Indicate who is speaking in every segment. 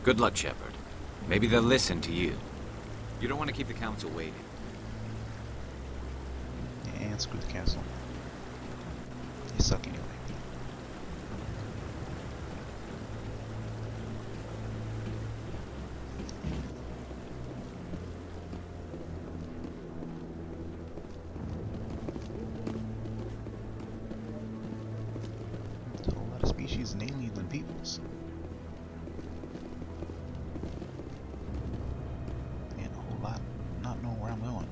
Speaker 1: Good luck, Shepard. Maybe they'll listen to you. You don't want to keep the Council waiting.
Speaker 2: And screw the Council. They suck anyway. There's a whole lot of species and aliens and peoples. And a whole lot not knowing where I'm going.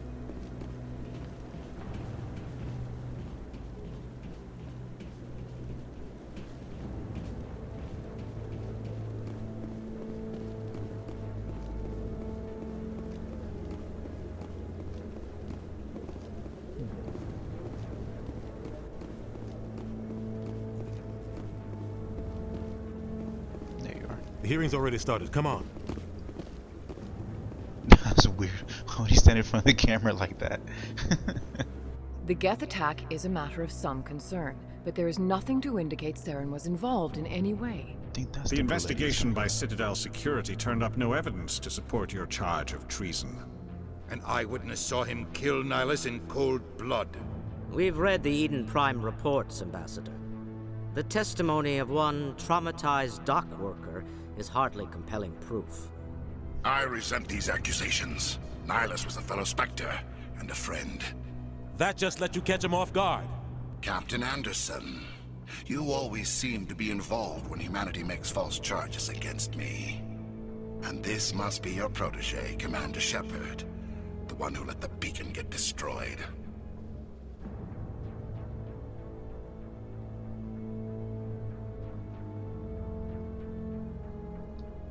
Speaker 3: The hearing's already started. Come on.
Speaker 2: That's weird. Why would he stand in front of the camera like that?
Speaker 4: The Geth attack is a matter of some concern, but there is nothing to indicate Saren was involved in any way.
Speaker 2: I think that's
Speaker 5: The investigation by Citadel Security turned up no evidence to support your charge of treason.
Speaker 6: An eyewitness saw him kill Nihilus in cold blood.
Speaker 7: We've read the Eden Prime reports, Ambassador. The testimony of one traumatized dock worker is hardly compelling proof.
Speaker 6: I resent these accusations. Nihilus was a fellow Spectre and a friend.
Speaker 3: That just let you catch him off guard.
Speaker 6: Captain Anderson, you always seem to be involved when humanity makes false charges against me. And this must be your protege, Commander Shepard, the one who let the beacon get destroyed.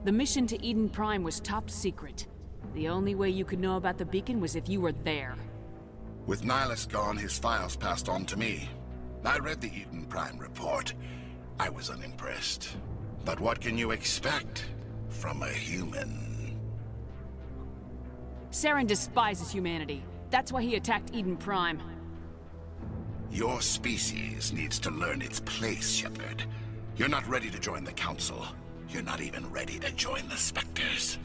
Speaker 8: The mission to Eden Prime was top secret. The only way you could know about the beacon was if you were there.
Speaker 6: With Nihilus gone, his files passed on to me. I read the Eden Prime report. I was unimpressed. But what can you expect from a human?
Speaker 8: Saren despises humanity. That's why he attacked Eden Prime.
Speaker 6: Your species needs to learn its place, Shepard. You're not ready to join the Council. You're not even ready to join the Spectres.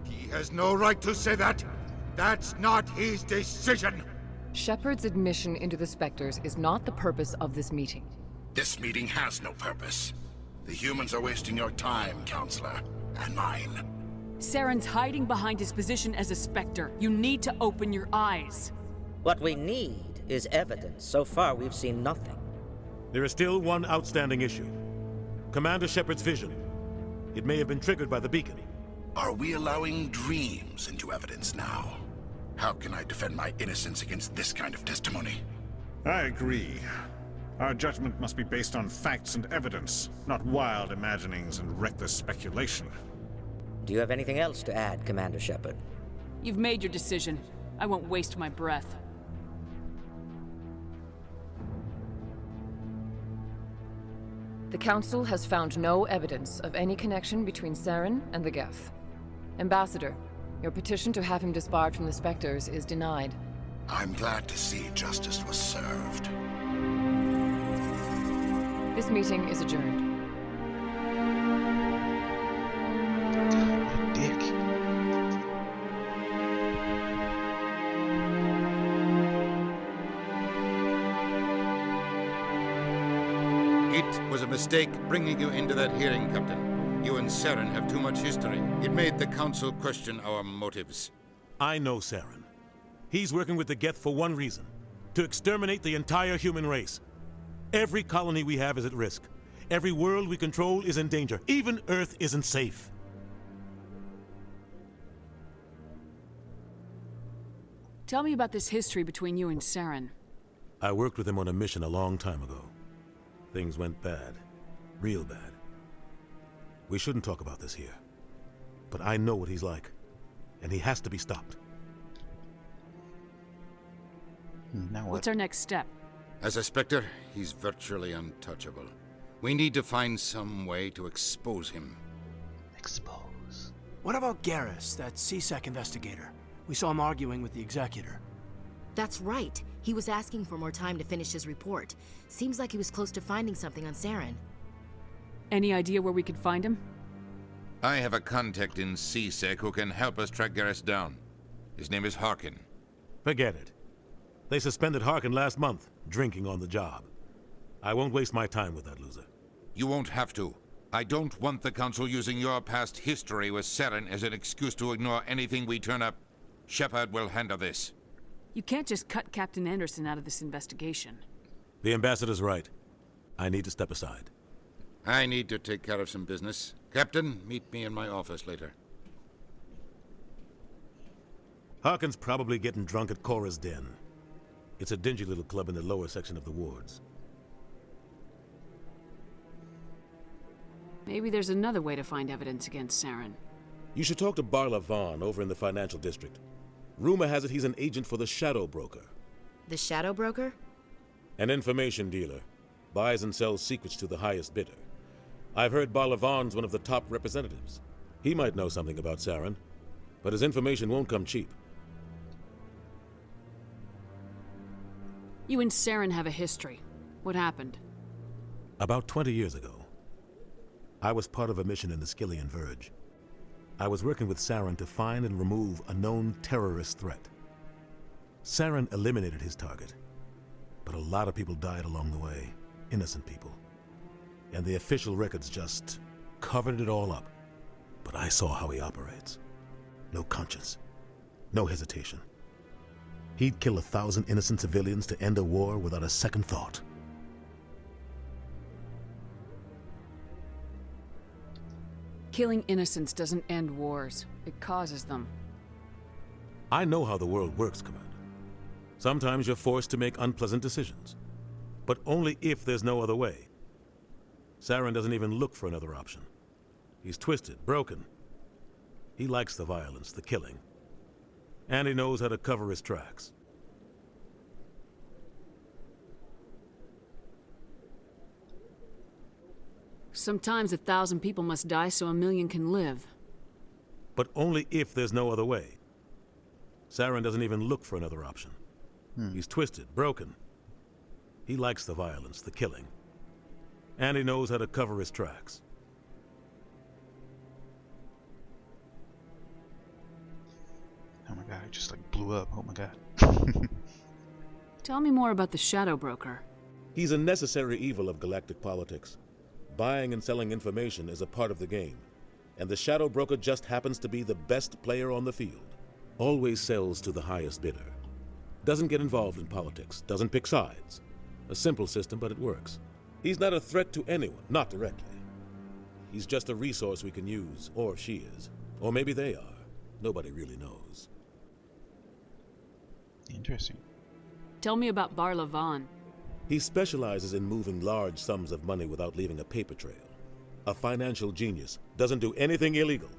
Speaker 6: He has no right to say that. That's not his decision.
Speaker 4: Shepard's admission into the Spectres is not the purpose of this meeting.
Speaker 6: This meeting has no purpose. The humans are wasting your time, Counselor, and mine.
Speaker 8: Saren's hiding behind his position as a Spectre. You need to open your eyes.
Speaker 7: What we need is evidence. So far, we've seen nothing.
Speaker 3: There is still one outstanding issue. Commander Shepard's vision. It may have been triggered by the beacon.
Speaker 6: Are we allowing dreams into evidence now? How can I defend my innocence against this kind of testimony?
Speaker 5: I agree. Our judgment must be based on facts and evidence, not wild imaginings and reckless speculation.
Speaker 7: Do you have anything else to add, Commander Shepard?
Speaker 8: You've made your decision. I won't waste my breath.
Speaker 4: The Council has found no evidence of any connection between Saren and the Geth. Ambassador, your petition to have him disbarred from the Spectres is denied.
Speaker 6: I'm glad to see justice was served.
Speaker 4: This meeting is adjourned.
Speaker 2: Dick.
Speaker 6: It was a mistake bringing you into that hearing, Captain. You and Saren have too much history. It made the Council question our motives.
Speaker 3: I know Saren. He's working with the Geth for one reason. To exterminate the entire human race. Every colony we have is at risk. Every world we control is in danger. Even Earth isn't safe.
Speaker 8: Tell me about this history between you and Saren.
Speaker 3: I worked with him on a mission a long time ago. Things went bad. Real bad. We shouldn't talk about this here. But I know what he's like. And he has to be stopped.
Speaker 2: Now what?
Speaker 8: What's our next step?
Speaker 6: As a Spectre, he's virtually untouchable. We need to find some way to expose him.
Speaker 2: Expose.
Speaker 9: What about Garrus, that CSEC investigator? We saw him arguing with the Executor.
Speaker 10: That's right. He was asking for more time to finish his report. Seems like he was close to finding something on Saren.
Speaker 8: Any idea where we could find him?
Speaker 11: I have a contact in CSEC who can help us track Garrus down. His name is Harkin.
Speaker 3: Forget it. They suspended Harkin last month, drinking on the job. I won't waste my time with that loser.
Speaker 11: You won't have to. I don't want the Council using your past history with Saren as an excuse to ignore anything we turn up. Shepard will handle this.
Speaker 8: You can't just cut Captain Anderson out of this investigation.
Speaker 3: The ambassador's right. I need to step aside.
Speaker 11: I need to take care of some business. Captain, meet me in my office later.
Speaker 3: Harkin's probably getting drunk at Cora's Den. It's a dingy little club in the lower section of the wards.
Speaker 8: Maybe there's another way to find evidence against Saren.
Speaker 3: You should talk to Barla Vaughn over in the financial district. Rumor has it he's an agent for the Shadow Broker.
Speaker 10: The Shadow Broker?
Speaker 3: An information dealer. Buys and sells secrets to the highest bidder. I've heard Barla Vaughn's one of the top representatives. He might know something about Saren, but his information won't come cheap.
Speaker 8: You and Saren have a history. What happened?
Speaker 3: About 20 years ago, I was part of a mission in the Skillian Verge. I was working with Saren to find and remove a known terrorist threat. Saren eliminated his target, but a lot of people died along the way, innocent people. And the official records just covered it all up. But I saw how he operates. No conscience, no hesitation. He'd kill 1,000 innocent civilians to end a war without a second thought.
Speaker 8: Killing innocents doesn't end wars. It causes them.
Speaker 3: I know how the world works, Commander. Sometimes you're forced to make unpleasant decisions. But only if there's no other way. Saren doesn't even look for another option. He's twisted, broken. He likes the violence, the killing. And he knows how to cover his tracks.
Speaker 8: Sometimes 1,000 people must die so 1,000,000 can live.
Speaker 3: But only if there's no other way. Saren doesn't even look for another option. He's twisted, broken. He likes the violence, the killing. And he knows how to cover his tracks.
Speaker 2: Oh my god, it just like blew up. Oh my god.
Speaker 8: Tell me more about the Shadow Broker.
Speaker 3: He's a necessary evil of galactic politics. Buying and selling information is a part of the game. And the Shadow Broker just happens to be the best player on the field. Always sells to the highest bidder. Doesn't get involved in politics. Doesn't pick sides. A simple system, but it works. He's not a threat to anyone, not directly. He's just a resource we can use, or she is. Or maybe they are. Nobody really knows.
Speaker 2: Interesting.
Speaker 8: Tell me about Barla Vaughn.
Speaker 3: He specializes in moving large sums of money without leaving a paper trail. A financial genius. Doesn't do anything illegal,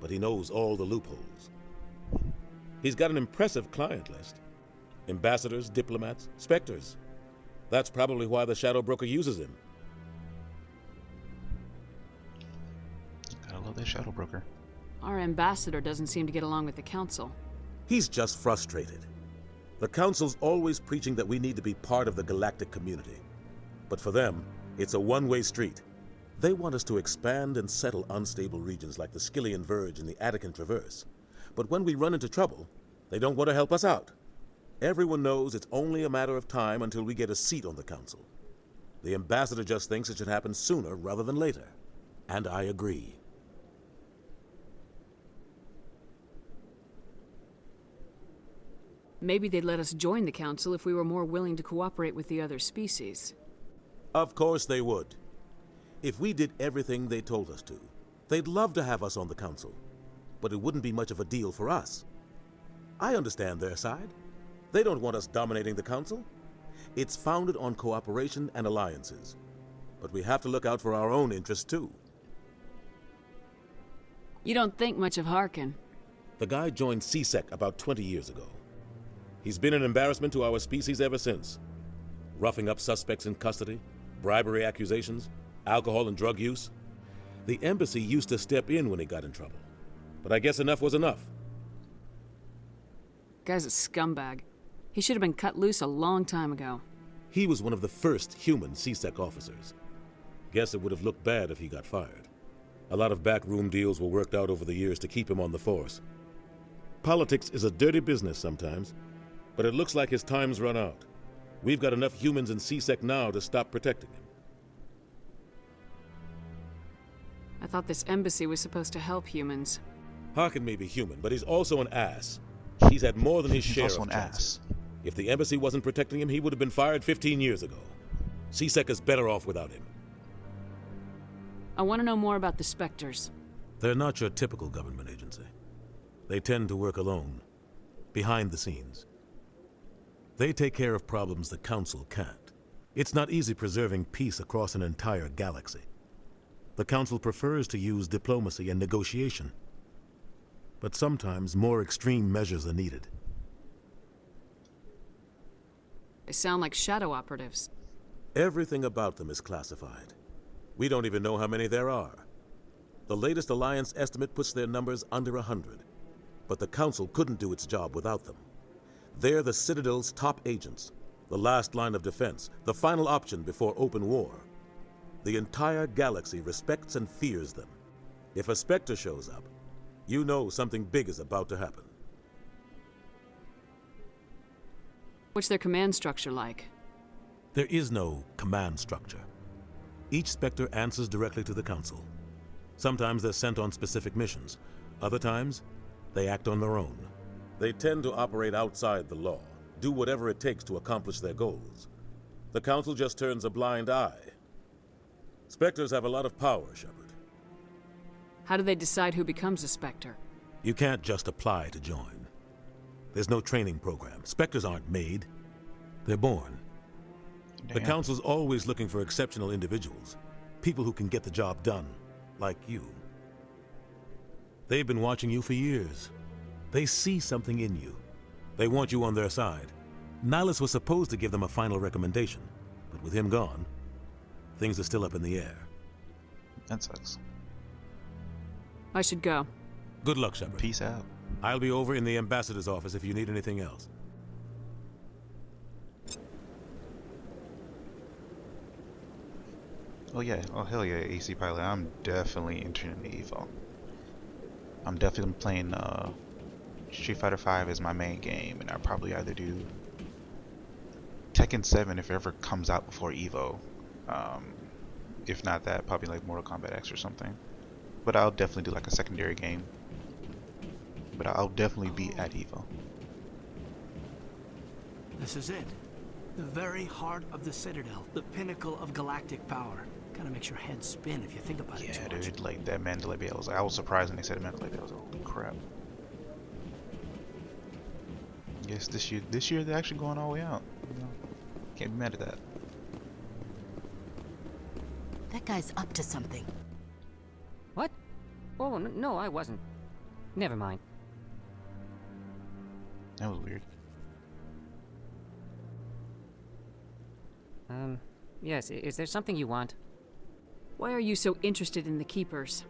Speaker 3: but he knows all the loopholes. He's got an impressive client list. Ambassadors, diplomats, specters. That's probably why the Shadow Broker uses him.
Speaker 2: Gotta love that Shadow Broker.
Speaker 8: Our ambassador doesn't seem to get along with the Council.
Speaker 3: He's just frustrated. The Council's always preaching that we need to be part of the galactic community. But for them, it's a one-way street. They want us to expand and settle unstable regions like the Skillian Verge and the Attican Traverse. But when we run into trouble, they don't want to help us out. Everyone knows it's only a matter of time until we get a seat on the Council. The ambassador just thinks it should happen sooner rather than later. And I agree.
Speaker 8: Maybe they'd let us join the Council if we were more willing to cooperate with the other species.
Speaker 3: Of course they would. If we did everything they told us to, they'd love to have us on the Council. But it wouldn't be much of a deal for us. I understand their side. They don't want us dominating the Council. It's founded on cooperation and alliances. But we have to look out for our own interests, too.
Speaker 8: You don't think much of Harkin.
Speaker 3: The guy joined CSEC about 20 years ago. He's been an embarrassment to our species ever since. Roughing up suspects in custody, bribery accusations, alcohol and drug use. The embassy used to step in when he got in trouble. But I guess enough was enough.
Speaker 8: Guy's a scumbag. He should have been cut loose a long time ago.
Speaker 3: He was one of the first human CSEC officers. Guess it would have looked bad if he got fired. A lot of backroom deals were worked out over the years to keep him on the force. Politics is a dirty business sometimes, but it looks like his time's run out. We've got enough humans in C-Sec now to stop protecting him.
Speaker 8: I thought this embassy was supposed to help humans.
Speaker 3: Harkin may be human, but he's also an ass. He's had more than his share
Speaker 2: also
Speaker 3: of
Speaker 2: an
Speaker 3: chances.
Speaker 2: ass.
Speaker 3: If the embassy wasn't protecting him, he would have been fired 15 years ago. C-Sec is better off without him.
Speaker 8: I want to know more about the Spectres.
Speaker 3: They're not your typical government agency. They tend to work alone, behind the scenes. They take care of problems the Council can't. It's not easy preserving peace across an entire galaxy. The Council prefers to use diplomacy and negotiation. But sometimes more extreme measures are needed.
Speaker 8: They sound like shadow operatives.
Speaker 3: Everything about them is classified. We don't even know how many there are. The latest Alliance estimate puts their numbers under 100. But the Council couldn't do its job without them. They're the Citadel's top agents, the last line of defense, the final option before open war. The entire galaxy respects and fears them. If a Spectre shows up, you know something big is about to happen.
Speaker 8: What's their command structure like?
Speaker 3: There is no command structure. Each Spectre answers directly to the Council. Sometimes they're sent on specific missions. Other times, they act on their own. They tend to operate outside the law, do whatever it takes to accomplish their goals. The Council just turns a blind eye. Spectres have a lot of power, Shepard.
Speaker 8: How do they decide who becomes a Spectre?
Speaker 3: You can't just apply to join. There's no training program. Spectres aren't made. They're born.
Speaker 2: Damn.
Speaker 3: The Council's always looking for exceptional individuals. People who can get the job done, like you. They've been watching you for years. They see something in you. They want you on their side. Nihilus was supposed to give them a final recommendation, but with him gone, things are still up in the air.
Speaker 2: That sucks.
Speaker 8: I should go.
Speaker 3: Good luck, Shepard.
Speaker 2: Peace out.
Speaker 3: I'll be over in the ambassador's office if you need anything else.
Speaker 2: Oh yeah, oh hell yeah, AC Pilot. I'm definitely entering the Evo. I'm definitely playing Street Fighter V as my main game, and I'll probably either do Tekken 7 if it ever comes out before Evo. If not that, probably like Mortal Kombat X or something. But I'll definitely do like a secondary game. But I'll definitely be at Evo.
Speaker 9: This is it. The very heart of the Citadel. The pinnacle of galactic power. Kind of makes your head spin if you think about it too much.
Speaker 2: Yeah, dude, like that Mandalay Bay. I was surprised when they said Mandalay Bay. I was like, holy crap. Yes, this year they're actually going all the way out. You know, can't be mad at that.
Speaker 10: That guy's up to something.
Speaker 12: What? Oh, no, I wasn't. Never mind.
Speaker 2: That was weird.
Speaker 12: Yes, is there something you want?
Speaker 8: Why are you so interested in the Keepers?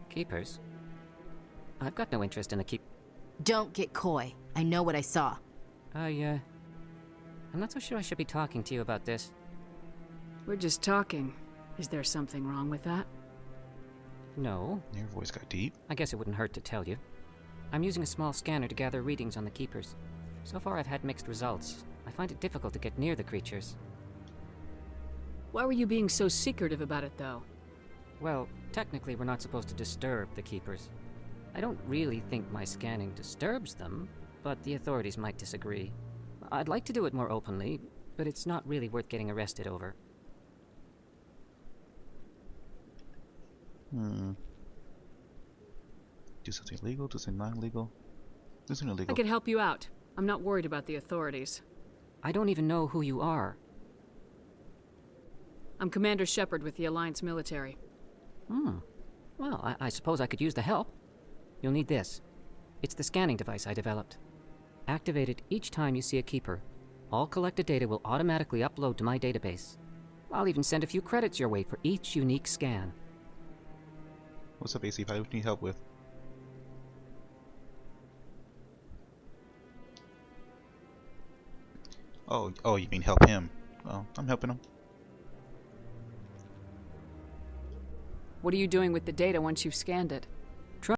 Speaker 12: Keepers? I've got no interest in the
Speaker 10: Don't get coy. I know what I saw.
Speaker 12: I'm not so sure I should be talking to you about this.
Speaker 8: We're just talking. Is there something wrong with that?
Speaker 12: No.
Speaker 2: Your voice got deep.
Speaker 12: I guess it wouldn't hurt to tell you. I'm using a small scanner to gather readings on the Keepers. So far I've had mixed results. I find it difficult to get near the creatures.
Speaker 8: Why were you being so secretive about it, though?
Speaker 12: Well, technically we're not supposed to disturb the Keepers. I don't really think my scanning disturbs them, but the authorities might disagree. I'd like to do it more openly, but it's not really worth getting arrested over.
Speaker 2: Do something legal, do something non-legal. Do something illegal.
Speaker 8: I can help you out. I'm not worried about the authorities.
Speaker 12: I don't even know who you are.
Speaker 8: I'm Commander Shepard with the Alliance military.
Speaker 12: Well, I suppose I could use the help. You'll need this. It's the scanning device I developed. Activate it each time you see a Keeper. All collected data will automatically upload to my database. I'll even send a few credits your way for each unique scan.
Speaker 2: What's up, AC Pilot? What do you need help with? Oh, you mean help him? Well, I'm helping him.
Speaker 8: What are you doing with the data once you've scanned it?